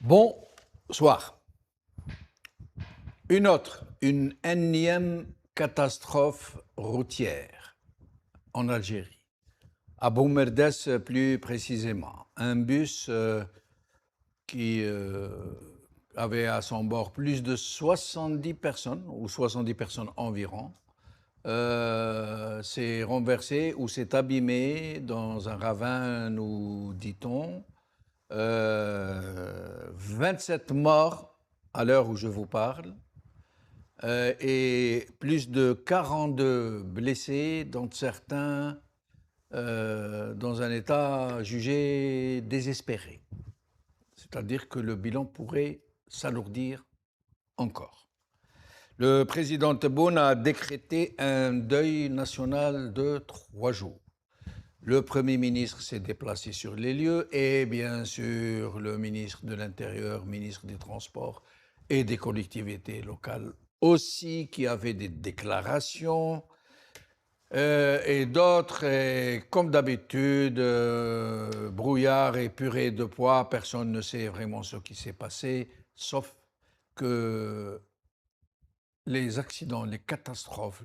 Bonsoir. Une énième catastrophe routière en Algérie, à Boumerdès plus précisément. Un bus qui avait à son bord plus de 70 personnes, ou 70 personnes environ, s'est renversé ou s'est abîmé dans un ravin, nous dit-on. 27 morts à l'heure où je vous parle, et plus de 42 blessés, dont certains dans un état jugé désespéré. C'est-à-dire que le bilan pourrait s'alourdir encore. Le président Tebboune a décrété un deuil national de 3 jours. Le Premier ministre s'est déplacé sur les lieux et bien sûr le ministre de l'Intérieur, ministre des Transports et des collectivités locales aussi, qui avaient des déclarations et d'autres, et comme d'habitude, brouillard et purée de pois, personne ne sait vraiment ce qui s'est passé, sauf que les accidents, les catastrophes,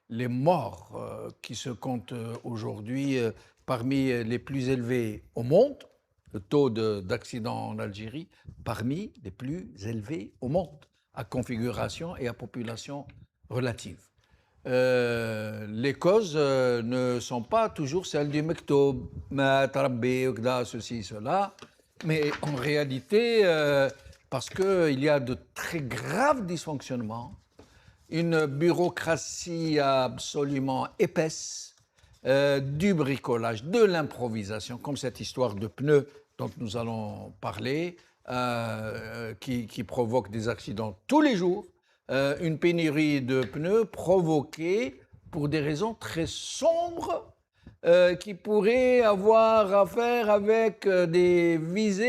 les morts qui se comptent aujourd'hui parmi les plus élevés au monde, le taux d'accidents en Algérie parmi les plus élevés au monde, à configuration et à population relative. Les causes ne sont pas toujours celles du mektoub, ceci, cela, mais en réalité, parce qu'il y a de très graves dysfonctionnements, une bureaucratie absolument épaisse, du bricolage, de l'improvisation, comme cette histoire de pneus dont nous allons parler, qui provoque des accidents tous les jours, une pénurie de pneus provoquée pour des raisons très sombres, qui pourraient avoir à faire avec des visées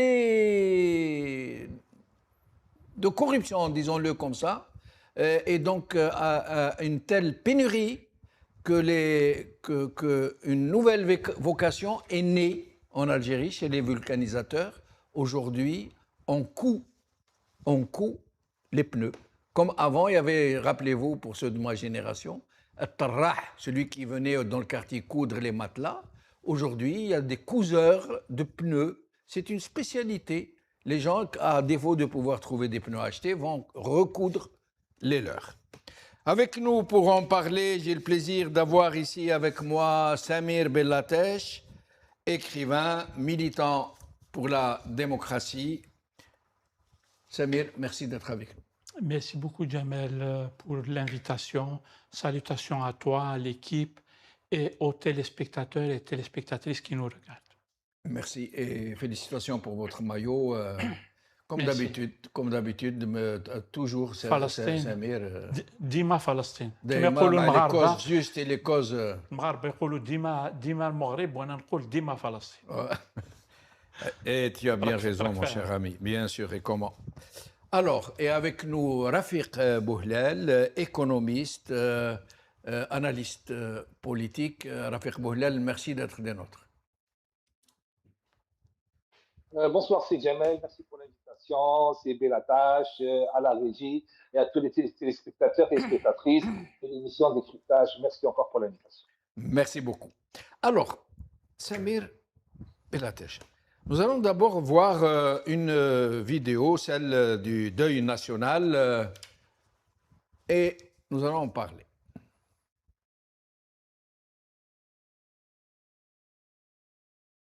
de corruption, disons-le comme ça, et donc à une telle pénurie qu'une nouvelle vocation est née en Algérie chez les vulcanisateurs. Aujourd'hui, on coud les pneus. Comme avant, il y avait, rappelez-vous, pour ceux de ma génération, celui qui venait dans le quartier coudre les matelas. Aujourd'hui, il y a des couseurs de pneus. C'est une spécialité. Les gens, à défaut de pouvoir trouver des pneus achetés, vont recoudre les leurs. Avec nous pour en parler, j'ai le plaisir d'avoir ici avec moi Samir Bellateche, écrivain, militant pour la démocratie. Samir, merci d'être avec nous. Merci beaucoup, Jamel, pour l'invitation. Salutations à toi, à l'équipe et aux téléspectateurs et téléspectatrices qui nous regardent. Merci et félicitations pour votre maillot. Comme d'habitude, toujours, Samir. Dima Palestine. Les causes justes et les causes. Et tu as bien raison, mon cher ami, bien sûr, et comment. Alors, et avec nous, Rafiq Bouhlel, économiste, analyste politique. Rafiq Bouhlel, merci d'être des nôtres. Bonsoir, c'est Jamel, merci pour l'invitation, c'est Bellateche, à la régie et à tous les téléspectateurs et téléspectatrices de l'émission Décryptage. Merci encore pour l'invitation. Merci beaucoup. Alors, Samir Bellateche, nous allons d'abord voir une vidéo, celle du deuil national, et nous allons en parler.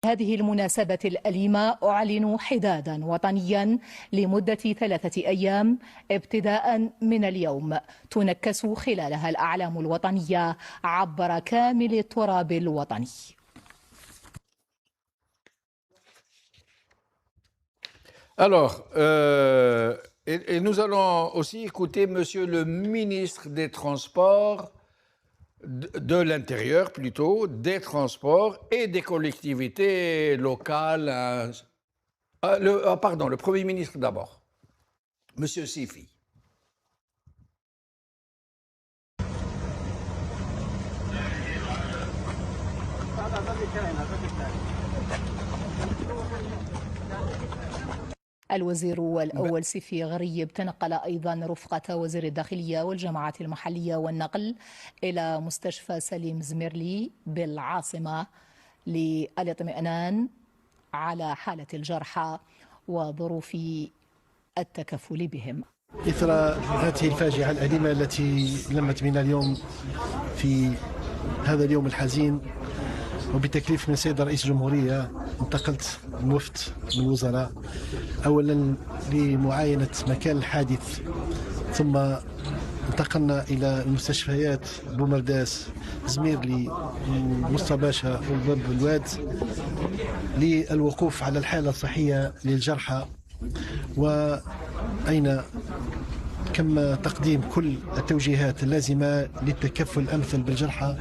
هذه المناسبة الأليمة أعلن حداداً وطنياً لمدة 3 أيام ابتداء من اليوم تنكس خلالها الأعلام الوطنية عبر كامل التراب الوطني. Alors, et nous allons aussi écouter Monsieur le ministre des Transports, de l'Intérieur plutôt, des Transports et des collectivités locales. Le Premier ministre d'abord, Monsieur Sifi. الوزير الأول سيفي غريب تنقل أيضا رفقة وزير الداخلية والجماعات المحلية والنقل إلى مستشفى سليم زميرلي بالعاصمة للاطمئنان على حالة الجرحى وظروف التكفل بهم. إثر هذه الفاجعة الأليمة التي لمت بنا اليوم في هذا اليوم الحزين، وبتكليف من السيد رئيس الجمهورية انتقلت الوفد من الوزراء أولا لمعاينة مكان الحادث، ثم انتقلنا إلى المستشفيات بومرداس زميرلي ومصطفى باشا والباب الواد للوقوف على الحالة الصحية للجرحى، وأين كما تقديم كل التوجيهات اللازمة للتكفل الأمثل بالجرحى.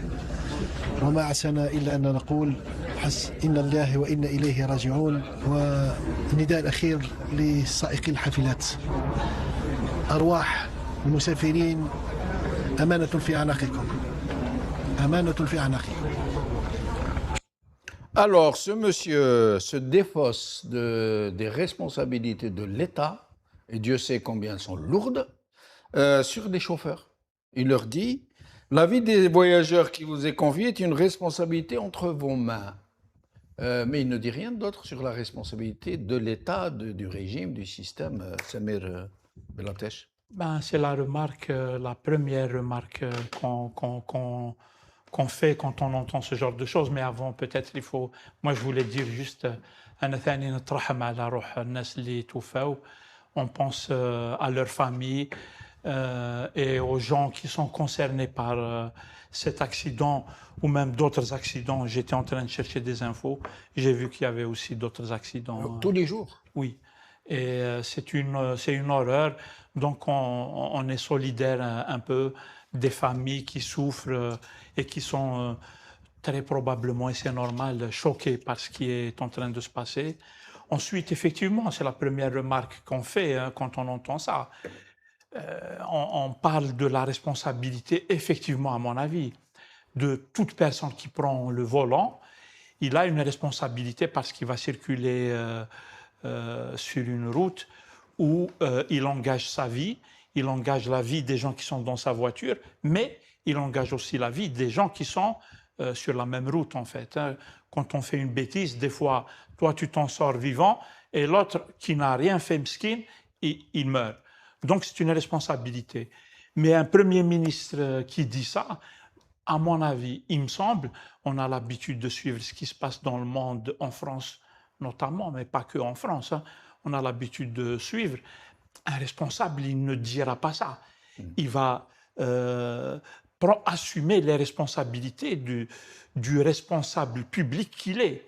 وما عسانا إلا أن نقول إن الله وإنا إليه راجعون. والنداء الأخير لسائقي الحافلات: أرواح المسافرين أمانة في أعناقكم، أمانة في أعناقكم. Alors, ce monsieur se défausse des responsabilités de l'État, et Dieu sait combien elles sont lourdes, sur des chauffeurs. Il leur dit: la vie des voyageurs qui vous est confiée est une responsabilité entre vos mains. Mais il ne dit rien d'autre sur la responsabilité de l'État, du régime, du système. Samir Belatesh. C'est la remarque, la première remarque qu'on fait quand on entend ce genre de choses. Mais avant, peut-être, moi, je voulais dire juste, on pense à leur famille et aux gens qui sont concernés par cet accident ou même d'autres accidents. J'étais en train de chercher des infos. J'ai vu qu'il y avait aussi d'autres accidents. Tous les jours? Oui. Et c'est une horreur. Donc, on est solidaire un peu des familles qui souffrent et qui sont très probablement, et c'est normal, choquées par ce qui est en train de se passer. Ensuite, effectivement, c'est la première remarque qu'on fait quand on entend ça. On parle de la responsabilité, effectivement, à mon avis, de toute personne qui prend le volant. Il a une responsabilité parce qu'il va circuler sur une route où il engage sa vie, il engage la vie des gens qui sont dans sa voiture, mais il engage aussi la vie des gens qui sont sur la même route, en fait. Quand on fait une bêtise, des fois, toi, tu t'en sors vivant, et l'autre qui n'a rien fait, miskin, il meurt. Donc, c'est une responsabilité. Mais un Premier ministre qui dit ça, à mon avis, il me semble, on a l'habitude de suivre ce qui se passe dans le monde, en France notamment, mais pas que en France. On a l'habitude de suivre. Un responsable, il ne dira pas ça. Il va assumer les responsabilités du responsable public qu'il est.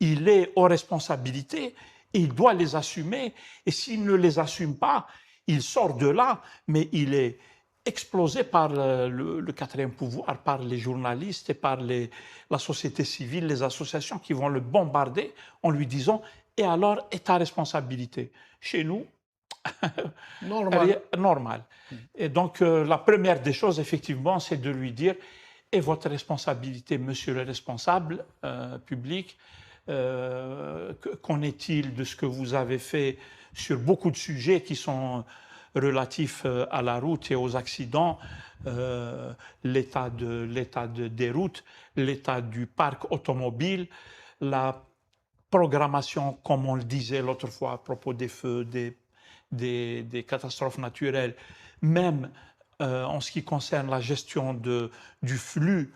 Il est aux responsabilités et il doit les assumer. Et s'il ne les assume pas, il sort de là, mais il est explosé par le quatrième pouvoir, par les journalistes et par la société civile, les associations qui vont le bombarder en lui disant « Et alors, est ta responsabilité ?» Chez nous, normal. Et donc, la première des choses, effectivement, c'est de lui dire « Et votre responsabilité, monsieur le responsable public, qu'en est-il de ce que vous avez fait sur beaucoup de sujets qui sont relatifs à la route et aux accidents, l'état des routes, l'état du parc automobile, la programmation, comme on le disait l'autre fois à propos des feux, des catastrophes naturelles, même en ce qui concerne la gestion du flux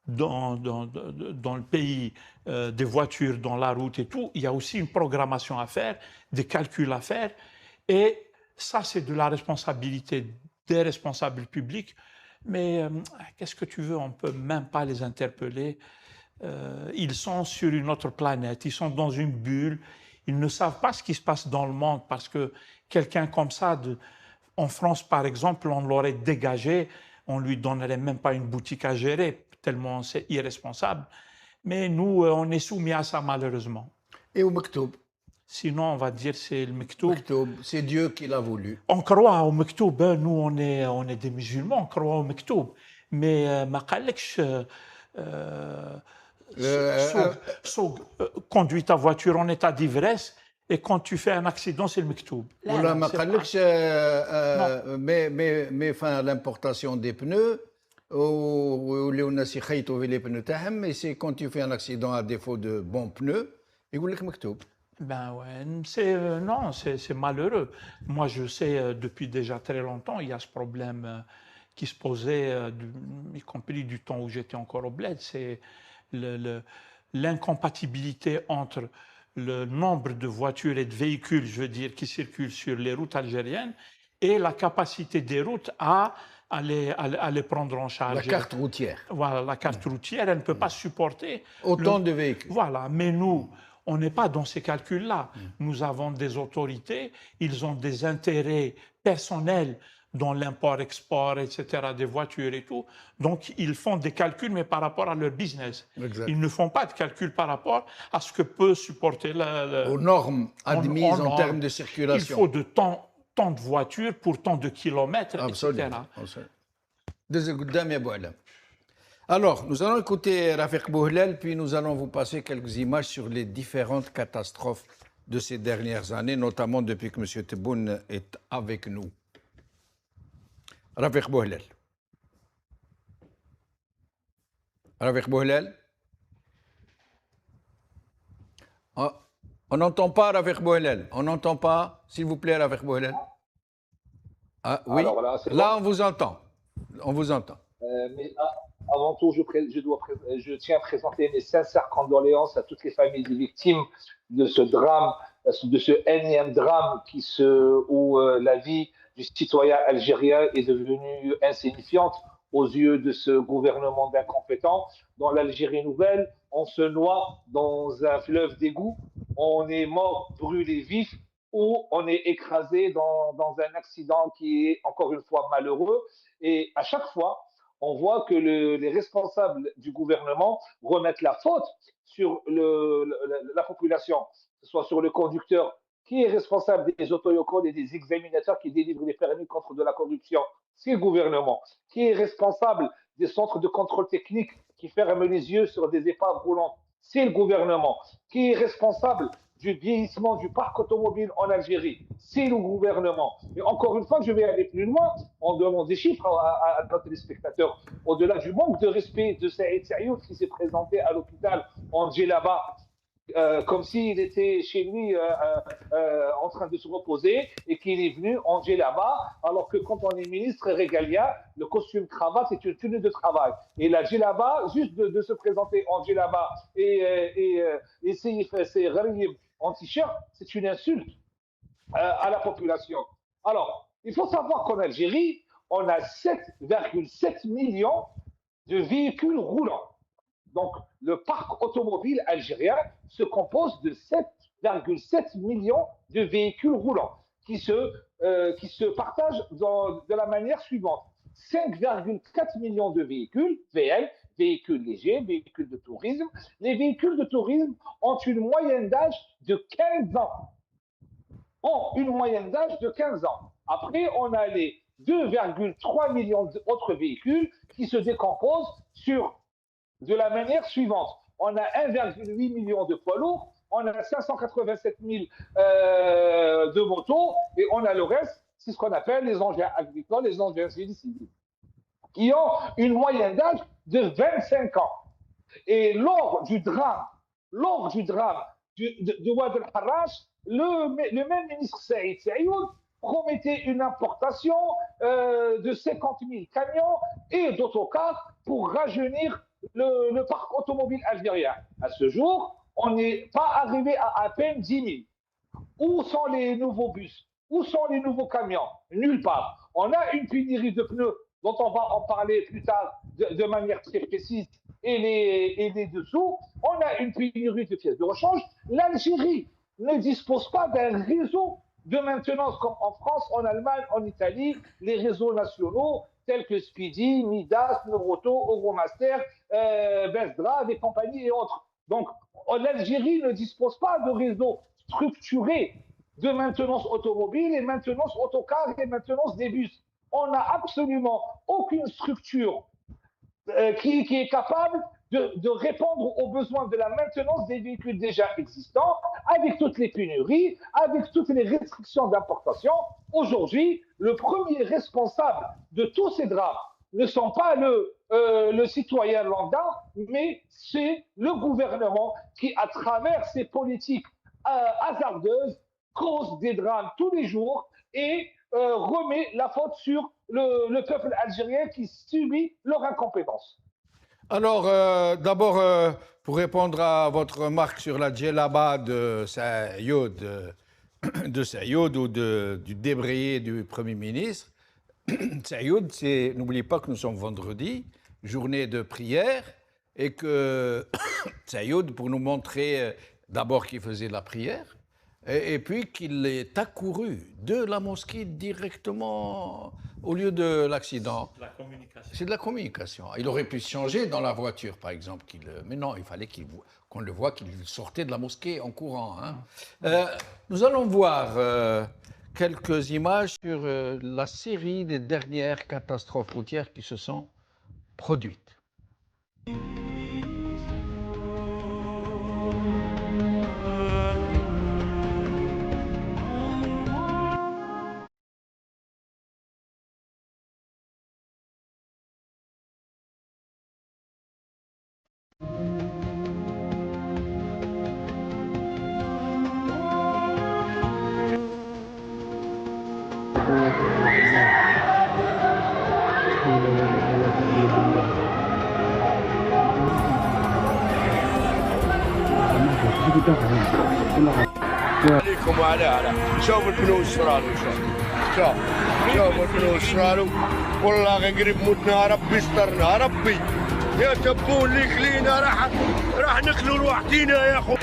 dans le pays, des voitures dans la route et tout, il y a aussi une programmation à faire, des calculs à faire, et ça, c'est de la responsabilité des responsables publics. Mais qu'est-ce que tu veux, on ne peut même pas les interpeller. Ils sont sur une autre planète, ils sont dans une bulle, ils ne savent pas ce qui se passe dans le monde, parce que quelqu'un comme ça, en France par exemple, on l'aurait dégagé, on ne lui donnerait même pas une boutique à gérer, tellement c'est irresponsable. Mais nous, on est soumis à ça malheureusement. Et au Mektoub? Sinon, on va dire c'est le Mektoub. C'est Dieu qui l'a voulu. On croit au Mektoub, nous on est des musulmans, on croit au Mektoub. Mais ma qaleksh, conduis ta voiture en état d'ivresse Et quand tu fais un accident, c'est le mektoub. ولا ما قالكش مي فان لامبورتاسيون دي بنو ولاو الناس يخيطوا في لي بنو تاعهم مي سي كون تو في ان اكسيدون ا ديفو دو بون بنو يقول لك مكتوب. Ben ouais, non, c'est malheureux. Moi, je sais, depuis déjà très longtemps, il y a ce problème qui se posait, y compris du temps où j'étais encore au bled, c'est l'incompatibilité entre le nombre de voitures et de véhicules, je veux dire, qui circulent sur les routes algériennes et la capacité des routes à les prendre en charge. La carte routière. Voilà, la carte routière, elle ne peut pas supporter autant de véhicules. Voilà, mais nous, on n'est pas dans ces calculs-là. Nous avons des autorités, ils ont des intérêts personnels dans l'import-export, etc., des voitures et tout. Donc, ils font des calculs, mais par rapport à leur business. Exact. Ils ne font pas de calculs par rapport à ce que peut supporter aux normes admises en termes de circulation. Il faut de tant de voitures pour tant de kilomètres, Absolument. etc. Alors, nous allons écouter Rafiq Bouhlel, puis nous allons vous passer quelques images sur les différentes catastrophes de ces dernières années, notamment depuis que M. Tebboune est avec nous. Rafiq Bouhlel. Rafiq Bouhlel. On n'entend pas Rafiq Bouhlel. On n'entend pas, s'il vous plaît, Rafiq Bouhlel. Ah oui, alors, voilà, là on vous entend. On vous entend. Mais avant tout, je tiens à présenter mes sincères condoléances à toutes les familles des victimes de ce drame, de ce énième drame où la vie du citoyen algérien est devenue insignifiante aux yeux de ce gouvernement d'incompétents. Dans l'Algérie nouvelle, on se noie dans un fleuve d'égout, on est mort brûlé vif ou on est écrasé dans un accident qui est encore une fois malheureux. Et à chaque fois, on voit que les responsables du gouvernement remettent la faute sur la population, que ce soit sur le conducteur qui est responsable des autoyocodes et des examinateurs qui délivrent les permis contre de la corruption. C'est le gouvernement. Qui est responsable des centres de contrôle technique qui ferment les yeux sur des épaves roulantes. C'est le gouvernement. Qui est responsable du vieillissement du parc automobile en Algérie. C'est le gouvernement. Et encore une fois, je vais aller plus loin. On demande des chiffres à nos téléspectateurs. Au-delà du manque de respect de Saïd Saïoud qui s'est présenté à l'hôpital en Djellaba, comme s'il était chez lui en train de se reposer et qu'il est venu en Djellaba, alors que quand on est ministre régalien, le costume cravate est une tenue de travail. Et la Djellaba, juste de se présenter en Djellaba et c'est en t-shirt, c'est une insulte à la population. Alors, il faut savoir qu'en Algérie, on a 7,7 millions de véhicules roulants. Donc, le parc automobile algérien se compose de 7,7 millions de véhicules roulants qui se partagent de la manière suivante. 5,4 millions de véhicules, VL, véhicules légers, véhicules de tourisme. Les véhicules de tourisme ont une moyenne d'âge de 15 ans. Après, on a les 2,3 millions d'autres véhicules qui se décomposent de la manière suivante. On a 1,8 million de poids lourds, on a 587 000 de motos, et on a le reste, c'est ce qu'on appelle les engins agricoles, les engins civils, qui ont une moyenne d'âge de 25 ans. Et lors du drame de Ouad el-Harrach, le même ministre Saïd Saïoud promettait une importation de 50 000 camions et d'autocars pour rajeunir le parc automobile algérien. À ce jour, on n'est pas arrivé à peine 10 000. Où sont les nouveaux bus? Où sont les nouveaux camions? Nulle part. On a une pénurie de pneus dont on va en parler plus tard de manière très précise et les dessous. On a une pénurie de pièces de rechange. L'Algérie ne dispose pas d'un réseau de maintenance comme en France, en Allemagne, en Italie, les réseaux nationaux tels que Speedy, Midas, Neuroto, Euromaster, Besdra, des compagnies et autres. Donc, l'Algérie ne dispose pas de réseau structuré de maintenance automobile et maintenance autocar et maintenance des bus. On n'a absolument aucune structure qui est capable de répondre aux besoins de la maintenance des véhicules déjà existants, avec toutes les pénuries, avec toutes les restrictions d'importation. Aujourd'hui, le premier responsable de tous ces drames ne sont pas le citoyen lambda, mais c'est le gouvernement qui, à travers ses politiques hasardeuses, cause des drames tous les jours et remet la faute sur le peuple algérien qui subit leur incompétence. Alors, d'abord, pour répondre à votre remarque sur la djellaba de Sayoud, ou du débrayé du Premier ministre, Sayoud, n'oubliez pas que nous sommes vendredi, journée de prière, et que Sayoud, pour nous montrer d'abord qu'il faisait la prière, et puis qu'il est accouru de la mosquée directement au lieu de l'accident. C'est de la communication. Il aurait pu se changer dans la voiture, par exemple. Mais non, il fallait qu'on le voie qu'il sortait de la mosquée en courant. Hein. Nous allons voir quelques images sur la série des dernières catastrophes routières qui se sont produites. عليكم وعلى شوف الفلوس شرالو شوف الفلوس شرالو والله غير قريب موتنا ربي استرنا ربي يا تبون اللي خلينا راح نخلو لوحدينا يا خو.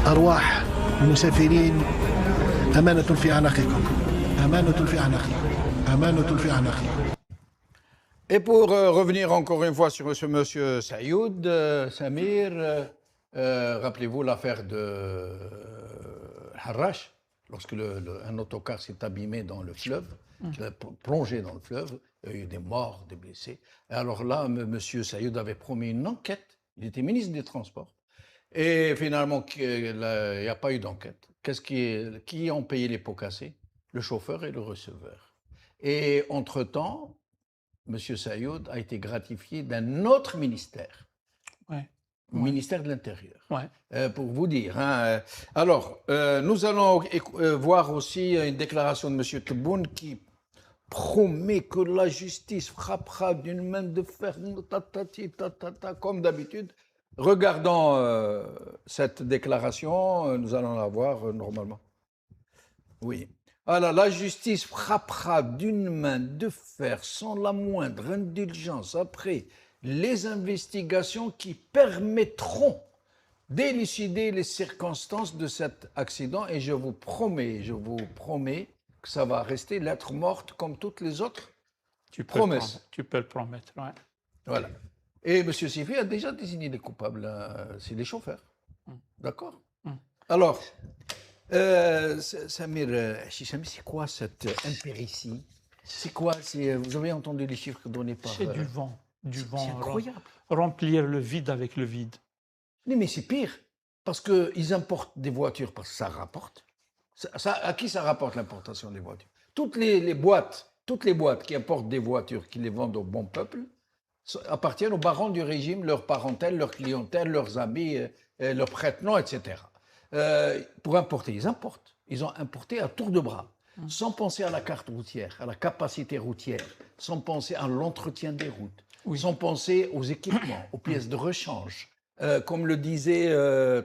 أرواح المسافرين أمانة في أعناقكم أمانة في أعناقكم أمانة في أعناقكم. Et pour revenir encore une fois sur ce monsieur Sayoud, Samir, rappelez-vous l'affaire de Harrach, lorsque un autocar s'est abîmé dans le fleuve, qu'il a plongé dans le fleuve, il y a eu des morts, des blessés. Et alors là, monsieur Sayoud avait promis une enquête, il était ministre des Transports, et finalement, il n'y a pas eu d'enquête. Qui ont payé les pots cassés? Le chauffeur et le receveur. Et entre-temps, M. Sayoud a été gratifié d'un autre ministère, ministère de l'Intérieur, pour vous dire. Hein. Alors, nous allons voir aussi une déclaration de M. Tebboune qui promet que la justice frappera d'une main de fer, comme d'habitude. Regardons cette déclaration, nous allons la voir normalement. Oui. Alors, la justice frappera d'une main de fer sans la moindre indulgence après les investigations qui permettront d'élucider les circonstances de cet accident et je vous promets que ça va rester lettre morte comme toutes les autres promesses. Tu peux le promettre, oui. Voilà. Et M. Sifi a déjà désigné les coupables, c'est les chauffeurs. D'accord. Alors, Samir, c'est quoi cette impéritie? C'est quoi? Vous avez entendu les chiffres donnés par... C'est du vent. C'est incroyable. Remplir le vide avec le vide. Non, mais c'est pire. Parce qu'ils importent des voitures parce que ça rapporte. À qui ça rapporte l'importation des voitures? Toutes les boîtes qui importent des voitures, qui les vendent au bon peuple, appartiennent aux barons du régime, leur parentèle, leur clientèle, leurs amis, leurs prête-noms, etc. Pour importer, ils importent. Ils ont importé à tour de bras, sans penser à la carte routière, à la capacité routière, sans penser à l'entretien des routes, sans penser aux équipements, aux pièces de rechange. Comme le disait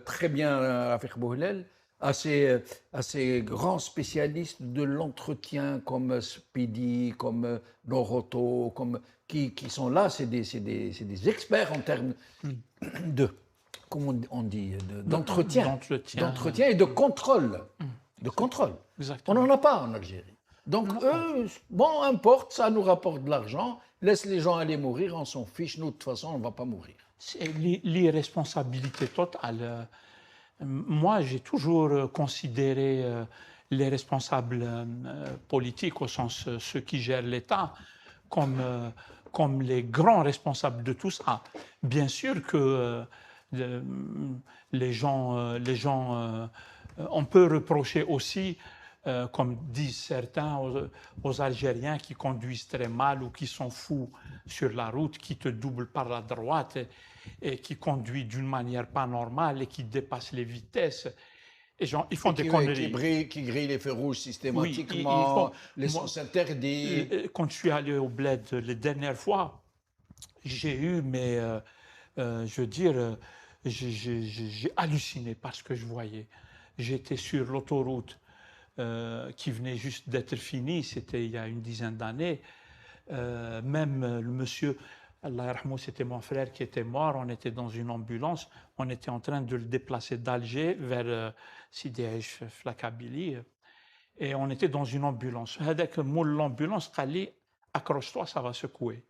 très bien Rafik Bouhlel, à ces grands spécialistes de l'entretien comme Speedy, comme Noroto, qui sont là, c'est des experts en termes de, comment on dit, d'entretien et de contrôle. De contrôle. Exactement. On n'en a pas en Algérie. Donc eux, bon, importe, ça nous rapporte de l'argent, laisse les gens aller mourir, on s'en fiche, nous de toute façon, on ne va pas mourir. C'est l'irresponsabilité totale. Moi, j'ai toujours considéré les responsables politiques, au sens ceux qui gèrent l'État, comme les grands responsables de tout ça. Bien sûr que les gens on peut reprocher aussi, comme disent certains, aux Algériens qui conduisent très mal ou qui sont fous sur la route, qui te doublent par la droite et qui conduisent d'une manière pas normale et qui dépassent les vitesses. Et ils font des conneries. Qui grillent les feux rouges systématiquement, les sens interdits. Quand je suis allé au bled les dernières fois, j'ai eu, mais je veux dire, j'ai halluciné par ce que je voyais. J'étais sur l'autoroute qui venait juste d'être finie, c'était il y a une dizaine d'années. Même le monsieur, Allah yarhamou, c'était mon frère qui était mort, on était dans une ambulance, on était en train de le déplacer d'Alger vers Sidi Aïch, la Kabylie, et on était dans une ambulance. L'ambulance, accroche-toi, ça va secouer.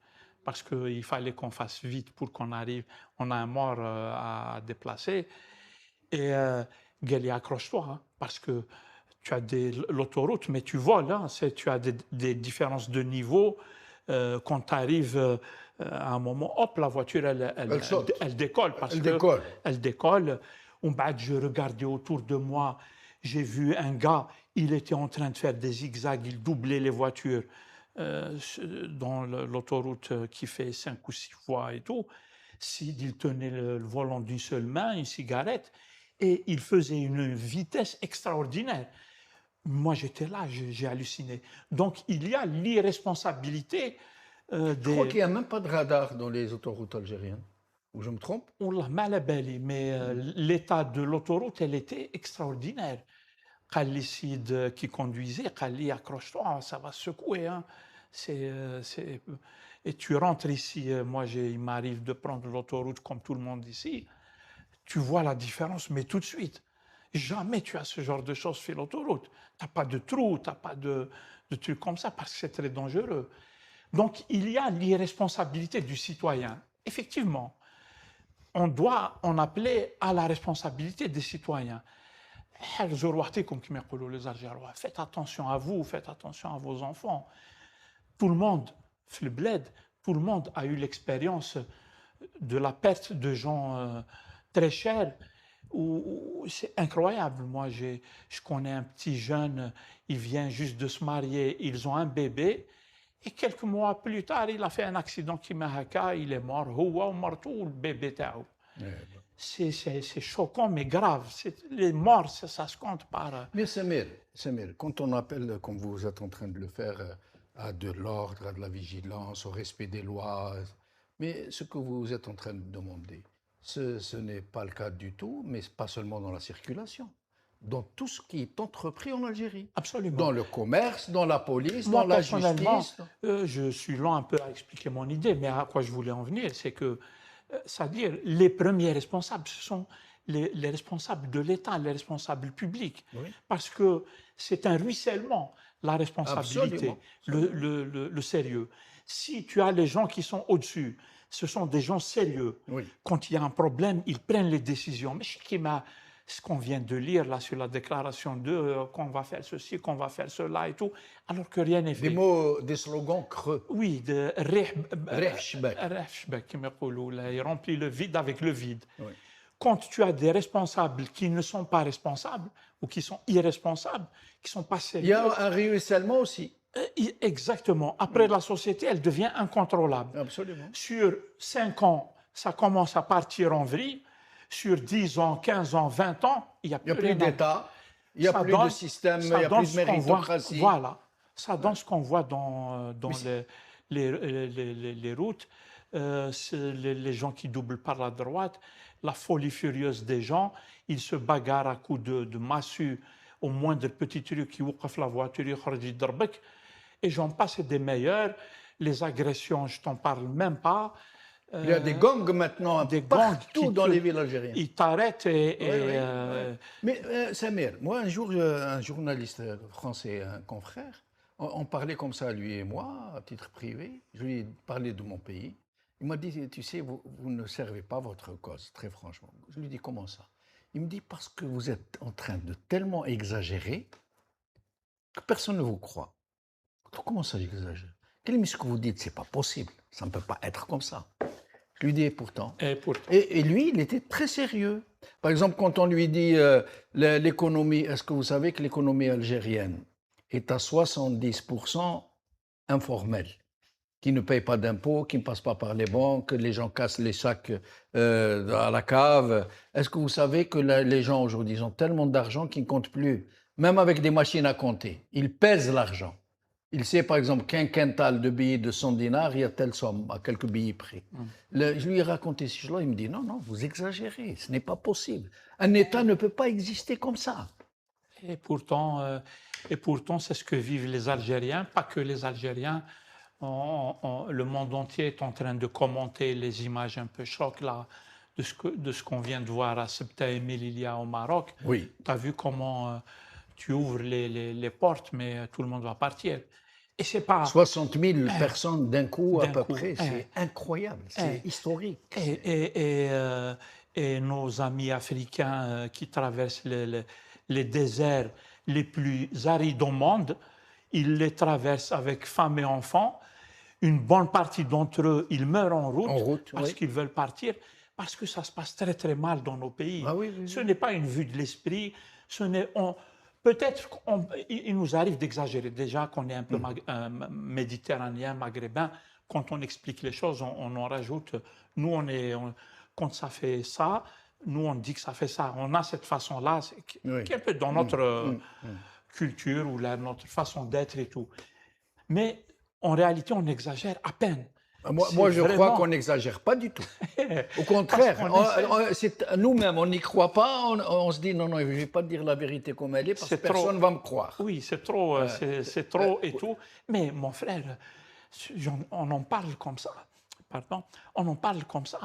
Parce qu'il fallait qu'on fasse vite pour qu'on arrive. On a un mort à déplacer. Et Gali, accroche-toi, hein, parce que tu as l'autoroute, mais tu vois là, tu as des différences de niveau. Quand tu arrives à un moment, hop, la voiture, elle décolle. Elle décolle. Je regardais autour de moi, j'ai vu un gars, il était en train de faire des zigzags, il doublait les voitures dans l'autoroute qui fait 5 ou 6 fois et tout. Il tenait le volant d'une seule main, une cigarette, et il faisait une vitesse extraordinaire. Moi, j'étais là, j'ai halluciné. Donc, il y a l'irresponsabilité Je crois qu'il n'y a même pas de radar dans les autoroutes algériennes. Ou je me trompe? Wallah, mal à bali, mais l'état de l'autoroute, elle était extraordinaire. Khalid qui conduisait, Khalid, accroche-toi, ça va secouer. Hein. Et tu rentres ici, moi, il m'arrive de prendre l'autoroute comme tout le monde ici. Tu vois la différence, mais tout de suite. Jamais tu as ce genre de choses sur l'autoroute. Tu n'as pas de trou, tu n'as pas de trucs comme ça, parce que c'est très dangereux. Donc, il y a l'irresponsabilité du citoyen. Effectivement, on doit en appeler à la responsabilité des citoyens. Les Algérois, faites attention à vous, faites attention à vos enfants. Tout le monde, le bled, tout le monde a eu l'expérience de la perte de gens très chers. C'est incroyable. Moi, je connais un petit jeune, il vient juste de se marier, ils ont un bébé, et quelques mois plus tard, il a fait un accident qui m'a hacké, il est mort. Le bébé tao. C'est choquant, mais grave. Les morts, ça se compte par... Mais Samir, quand on appelle, comme vous êtes en train de le faire, à de l'ordre, à de la vigilance, au respect des lois, mais ce que vous êtes en train de demander, ce n'est pas le cas du tout, mais pas seulement dans la circulation, dans tout ce qui est entrepris en Algérie. Absolument. Dans le commerce, dans la police, dans la justice. Je suis lent un peu à expliquer mon idée, mais à quoi je voulais en venir, c'est que, c'est-à-dire, les premiers responsables, ce sont les responsables de l'État, les responsables publics. Oui. Parce que c'est un ruissellement, la responsabilité, le sérieux. Si tu as les gens qui sont au-dessus, ce sont des gens sérieux. Oui. Quand il y a un problème, ils prennent les décisions. Mais ce qu'on vient de lire là sur la déclaration qu'on va faire ceci, qu'on va faire cela et tout, alors que rien n'est fait. Des mots, des slogans creux. Oui, de il remplit le vide avec le vide. Oui. Quand tu as des responsables qui ne sont pas responsables ou qui sont irresponsables, qui ne sont pas sérieux. Il y a un ruissellement aussi. Exactement. Après, la société, elle devient incontrôlable. Absolument. Sur 5 ans, ça commence à partir en vrille. Sur 10 ans, 15 ans, 20 ans, il n'y a plus d'État, il n'y a plus de système, il n'y a plus de méritocratie. Voilà. Ça donne ce qu'on voit dans les routes, les gens qui doublent par la droite, la folie furieuse des gens. Ils se bagarrent à coups de massue au moindre petit truc qui ouvre la voiture, et j'en passe des meilleurs. Les agressions, je t'en parle même pas. Il y a des gangs maintenant, partout dans les villes algériennes. Ils t'arrêtent Mais Samir, moi un jour, un journaliste français, un confrère, on parlait comme ça, lui et moi, à titre privé. Je lui ai parlé de mon pays. Il m'a dit, tu sais, vous ne servez pas votre cause, très franchement. Je lui ai dit, comment ça? Il me dit, parce que vous êtes en train de tellement exagérer que personne ne vous croit. Comment ça, j'exagère? Quel est ce que vous dites? C'est pas possible. Ça ne peut pas être comme ça. Je lui dis, et pourtant. Et lui, il était très sérieux. Par exemple, quand on lui dit l'économie, est-ce que vous savez que l'économie algérienne est à 70% informelle, qui ne paye pas d'impôts, qui ne passe pas par les banques, les gens cassent les sacs à la cave. Est-ce que vous savez que les gens aujourd'hui ont tellement d'argent qu'ils ne comptent plus, même avec des machines à compter. Ils pèsent l'argent. Il sait par exemple qu'un quintal de billets de 100 dinars, il y a telle somme, à quelques billets près. Je lui ai raconté ces choses-là, il me dit non, vous exagérez, ce n'est pas possible. Un État ne peut pas exister comme ça. Et pourtant, c'est ce que vivent les Algériens, pas que les Algériens. Le monde entier est en train de commenter les images un peu chocs là, de ce qu'on vient de voir à Ceuta et Melilla au Maroc. Oui. Tu as vu comment tu ouvres les portes, mais tout le monde va partir. Et c'est pas 60 000 personnes d'un coup, à peu près, c'est incroyable, c'est historique. Et nos amis africains qui traversent les déserts les plus arides au monde, ils les traversent avec femmes et enfants. Une bonne partie d'entre eux, ils meurent en route parce qu'ils veulent partir, parce que ça se passe très très mal dans nos pays. Ah oui. Ce n'est pas une vue de l'esprit, peut-être qu'il nous arrive d'exagérer déjà qu'on est un peu méditerranéen, maghrébin. Quand on explique les choses, on en rajoute. Nous, quand ça fait ça, nous on dit que ça fait ça. On a cette façon-là qui est un peu dans notre culture ou notre façon d'être et tout. Mais en réalité, on exagère à peine. Moi, je crois qu'on n'exagère pas du tout. Au contraire, nous-mêmes, on n'y croit pas. On se dit non, je ne vais pas dire la vérité comme elle est parce que personne ne va me croire. Oui, c'est trop, c'est trop et tout. Mais mon frère, on en parle comme ça. Pardon, on en parle comme ça.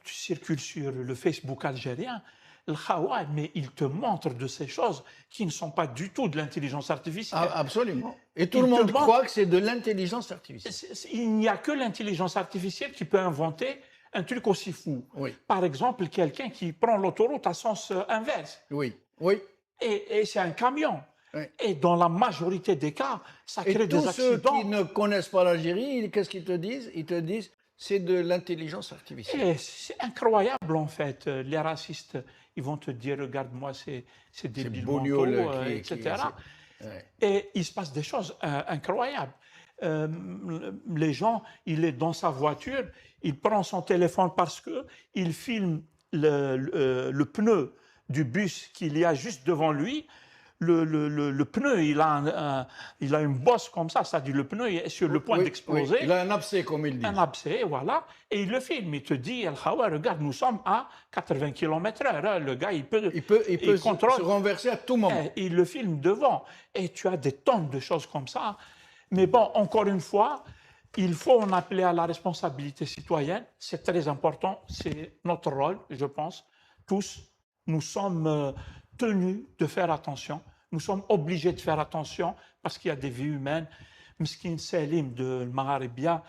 Tu circules sur le Facebook algérien. Le Khawad, mais il te montre de ces choses qui ne sont pas du tout de l'intelligence artificielle. Absolument. Et tout le monde croit que c'est de l'intelligence artificielle. Il n'y a que l'intelligence artificielle qui peut inventer un truc aussi fou. Oui. Par exemple, quelqu'un qui prend l'autoroute à sens inverse. Oui. Et c'est un camion. Oui. Et dans la majorité des cas, ça crée des accidents. Et tous ceux qui ne connaissent pas l'Algérie, qu'est-ce qu'ils te disent? Ils te disent c'est de l'intelligence artificielle. C'est incroyable en fait. Les racistes, ils vont te dire regarde-moi, c'est débile mentaux, etc. Et il se passe des choses incroyables. Les gens, il est dans sa voiture, il prend son téléphone parce qu'il filme le pneu du bus qu'il y a juste devant lui. Le pneu, il a une bosse comme ça, c'est-à-dire le pneu est sur le point d'exploser. Il a un abcès, comme il dit. Un abcès, voilà. Et il le filme, il te dit, El-Khawa, regarde, nous sommes à 80 km/h. Le gars, il peut se renverser à tout moment. Il le filme devant. Et tu as des tonnes de choses comme ça. Mais bon, encore une fois, il faut en appeler à la responsabilité citoyenne. C'est très important. C'est notre rôle, je pense. Tous, nous sommes tenus de faire attention. Nous sommes obligés de faire attention parce qu'il y a des vies humaines. Mskin Salim de Maghrébia,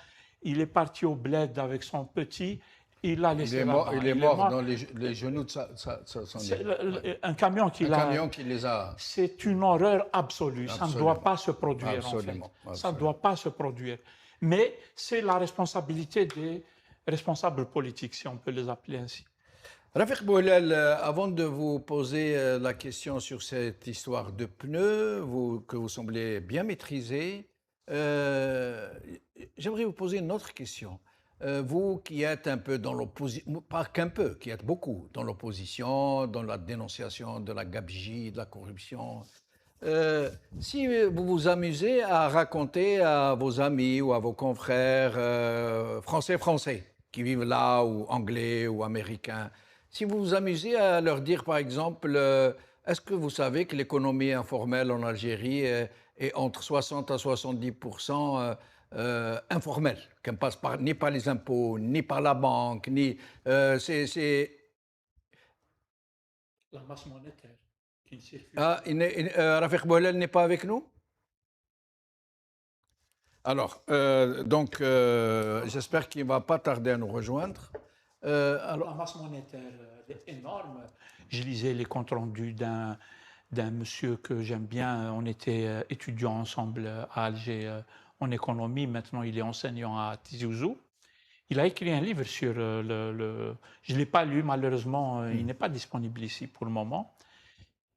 il est parti au bled avec son petit. Il a laissé il est mort dans les genoux de un camion qui les a. C'est une horreur absolue. Ça ne doit pas se produire. Absolument. Ça ne doit pas se produire. Mais c'est la responsabilité des responsables politiques, si on peut les appeler ainsi. Rafiq Boulel, avant de vous poser la question sur cette histoire de pneus, que vous semblez bien maîtriser, j'aimerais vous poser une autre question. Vous qui êtes un peu dans l'opposition, pas qu'un peu, qui êtes beaucoup dans l'opposition, dans la dénonciation de la gabegie, de la corruption, si vous vous amusez à raconter à vos amis ou à vos confrères français qui vivent là, ou anglais ou américains, si vous vous amusez à leur dire, par exemple, est-ce que vous savez que l'économie informelle en Algérie est entre 60 à 70% informelle, qu'elle ne passe ni par les impôts, ni par la banque, ni... c'est... La masse monétaire qui circule. Rafiq Boulel n'est pas avec nous? Alors, j'espère qu'il ne va pas tarder à nous rejoindre. La masse monétaire est énorme. Je lisais les comptes rendus d'un monsieur que j'aime bien. On était étudiants ensemble à Alger en économie. Maintenant, il est enseignant à Tizi Ouzou. Il a écrit un livre sur Je ne l'ai pas lu, malheureusement, il n'est pas disponible ici pour le moment.